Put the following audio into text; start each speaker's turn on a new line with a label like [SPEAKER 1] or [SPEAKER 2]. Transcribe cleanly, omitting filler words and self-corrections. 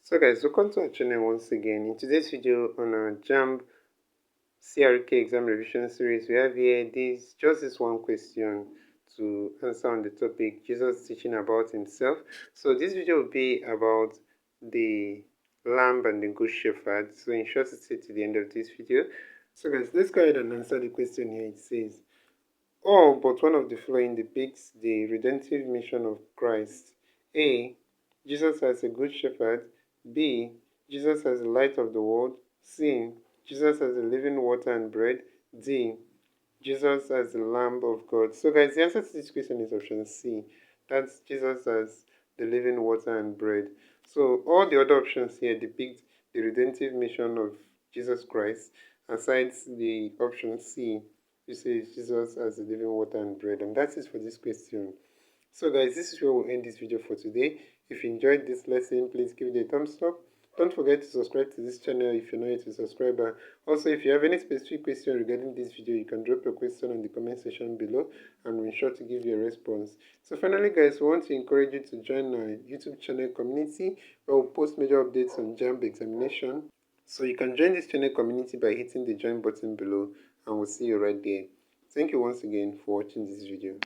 [SPEAKER 1] So guys, welcome to our channel once again. In today's video on our JAMB CRK exam revision series, we have here this one question to answer on the topic Jesus teaching about himself. So this video will be about the lamb and the good shepherd. So in short, stay to the end of this video. So guys, let's go ahead and answer the question here. It says, all but one of the following depicts the redemptive mission of Christ. A. Jesus as a good shepherd. B. Jesus as the light of the world. C. Jesus as the living water and bread. D. Jesus as the Lamb of God. So guys, the answer to this question is option C. That's Jesus as the living water and bread. So all the other options here depict the redemptive mission of Jesus Christ, aside the option C, which says Jesus as the living water and bread. And that's it for this question. So guys, this is where we'll end this video for today. If you enjoyed this lesson, please give it a thumbs up. Don't forget to subscribe to this channel if you're not yet a subscriber. Also, if you have any specific question regarding this video, you can drop your question in the comment section below and we'll ensure to give you a response. So finally guys, we want to encourage you to join our YouTube channel community where we'll post major updates on JAMB examination. So you can join this channel community by hitting the join button below and we'll see you right there. Thank you once again for watching this video.